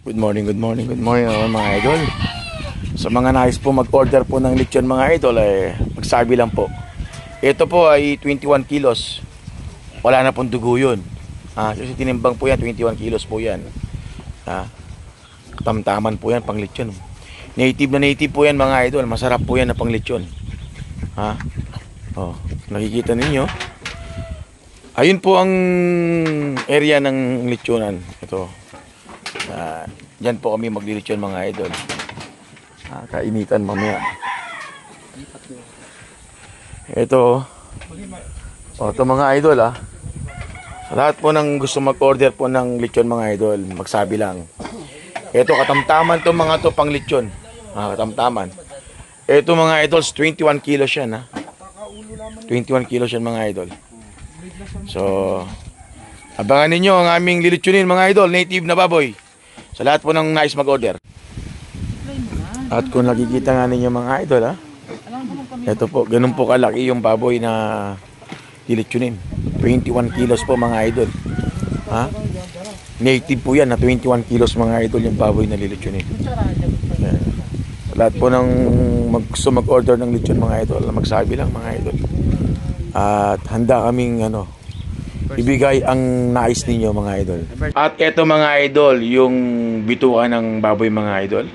Good morning mga idol. Sa mga nais po mag-order po ng lechon mga idol, magsabi lang po. Ito po ay 21 kilos. Wala na pong dugo yun. Kasi tinimbang po yan, 21 kilos po yan. Tamtaman po yan pang lechon. Native po yan mga idol. Masarap po yan na pang lechon. Nakikita ninyo. Ayun po ang area ng lechonan. Ito. Diyan po kami maglilitsyon mga idol. Kainitan mamaya. Ito mga idol sa lahat po ng gusto mag-order po ng lechon mga idol, magsabi lang. Ito katamtaman to mga to pang lechon. Katamtaman. Ito mga idols, 21 kilos yan 21 kilos yan mga idol. So abangan ninyo ang aming lilitsunin mga idol, native na baboy. Sa lahat po ng nais mag-order. At kung nakikita nga ninyo mga idol ito po, ganun po kalaki yung baboy na lilitsunin. 21 kilos po mga idol. Native po yan na 21 kilos mga idol yung baboy na lilitsunin. Sa lahat po ng gusto mag-order ng lechon mga idol, magsabi lang mga idol. At handa kaming ibigay ang nais ninyo mga idol. At eto mga idol, yung bituka ng baboy mga idol.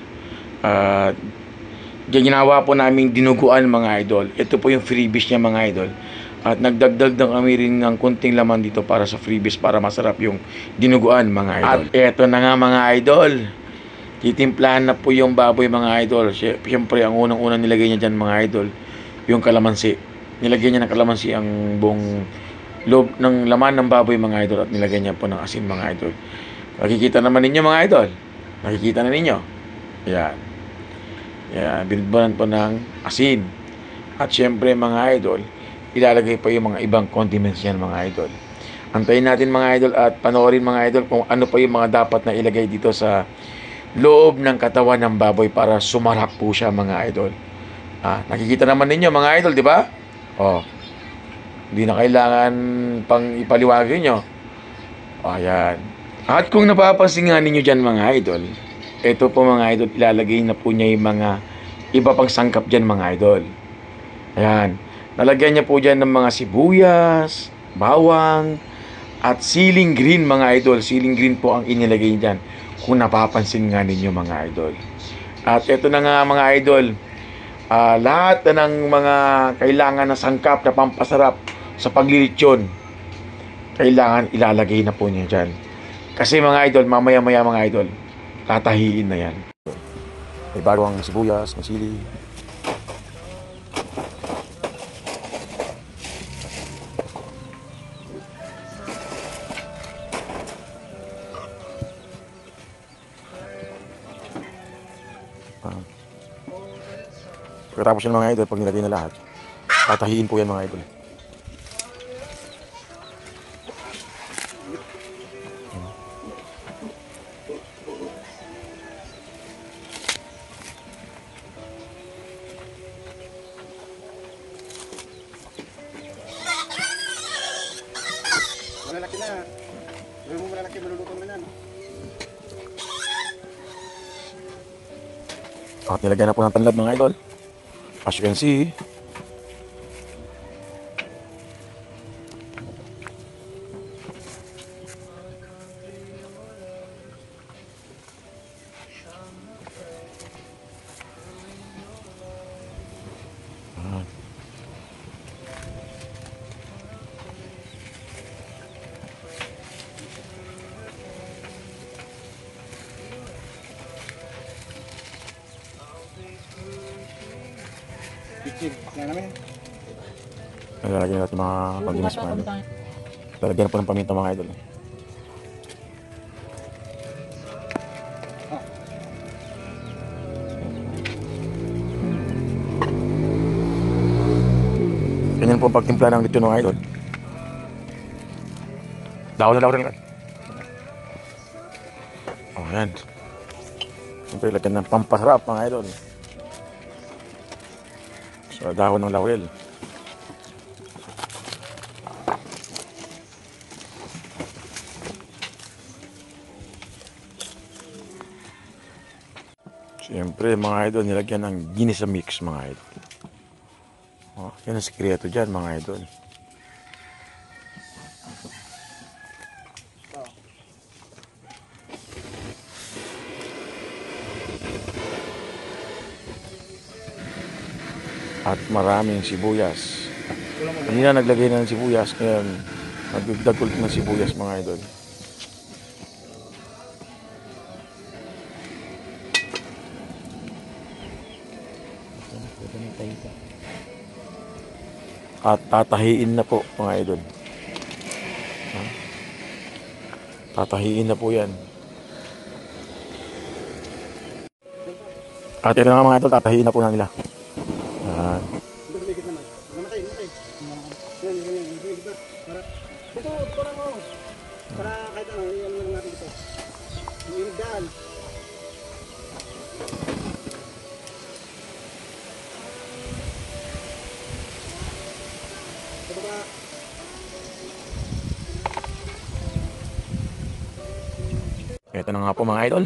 Ginawa po naming dinuguan mga idol. Ito po yung freebies niya mga idol. At nagdagdag ng kami rin ng kunting laman dito para sa freebies para masarap yung dinuguan mga idol. At eto na nga mga idol. Titimplahan na po yung baboy mga idol. Siyempre ang unang-unang nilagay niya dyan mga idol, yung kalamansi. Nilagay niya ng kalamansi ang buong loob ng laman ng baboy mga idol at nilagay niya po ng asin mga idol. Nakikita naman ninyo mga idol. Nakikita na ninyo. Yan. Binidbaran po ng asin. At syempre mga idol, ilalagay pa yung mga ibang condiments yan mga idol. Antayin natin mga idol at panoorin mga idol kung ano pa yung mga dapat na ilagay dito sa loob ng katawan ng baboy para sumarap po siya mga idol. Nakikita naman ninyo mga idol, di ba? Hindi na kailangan pang ipaliwanagin nyo. Ayan. At kung napapansin nga ninyo dyan mga idol, ito po mga idol, ilalagay na po niya yung mga iba pang sangkap dyan mga idol. Ayan. Nalagyan niya po dyan ng mga sibuyas, bawang, at siling green mga idol. Siling green po ang inilagay dyan. Kung napapansin nga ninyo mga idol. At ito na nga mga idol, lahat na ng mga kailangan na sangkap na pampasarap sa paglilitsyon, kailangan ilalagay na po niya dyan. Kasi mga idol, mamaya-maya mga idol, tatahiin na yan. May bawang, sibuyas, may sili. Pagkatapos yan mga idol, pag nilagay na lahat, tatahiin po yan mga idol. Malalaki na. Gawin mo malalaki, maluluto naman yan. At nilagyan na po ng tanlad mga idol. As you can see, lalagyan natin mga pagdimas mga idol. Lalagyan po ng paminta mga idol. Ganyan po ang pagtimpla ng lechon mga idol. Dahon na laurel. Yan. Siyempre lagyan ng pampasarap mga idol. So dahon ng laurel. Siyempre mga idol, nilagyan ng ginisa mix mga idol. Oh, yan ang sikreto dyan mga idol. At maraming sibuyas. Kanina naglagay na ng sibuyas, ngayon nagdagdag ulit ng sibuyas mga idol. At tatahiin na po mga idol. Tatahiin na po yan. At ito na nga mga idol, tatahiin na po na nila. Yan. Dito lumikit naman. Namatay, namatay. Yan, yan, yan. Dito, para. Dito, para mo. Para kahit ano, yan lang natin dito. Yung daan. Sa baba. Ito na nga po mga idol.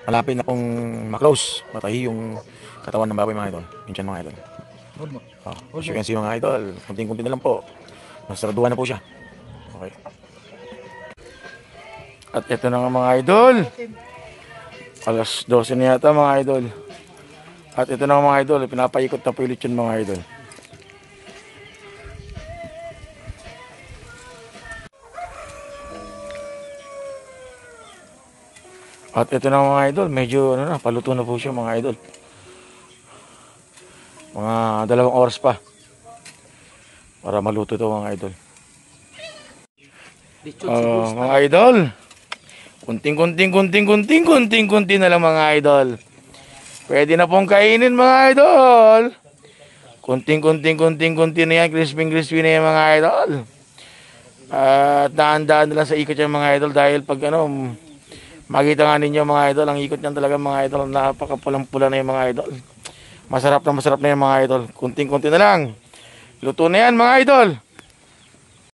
Malapit na pong maklose. Matahi yung katawan ng baboy mga idol. Minsan mga idol. As you can see mga idol, kunting-kunti na lang po. Nasaraduhan na po siya. Okay. At ito na nga mga idol. Alas 12 na yata mga idol. At ito na nga mga idol, pinapaikot na po ulit yun mga idol. At ito na mga idol, medyo ano na, paluto na po siya mga idol. Mga 2 oras pa para maluto ito mga idol. Mga idol, kunting na lang mga idol. Pwede na pong kainin mga idol. Kunting na yan, crispy na yan mga idol. At daan-daan na lang sa ikot yan mga idol dahil pag ano, makita nga ninyo mga idol, ang ikot niyan talaga mga idol, napakapulang-pula na yung mga idol. Masarap na yan mga idol. Kunting-kunti na lang. Luto na yan mga idol.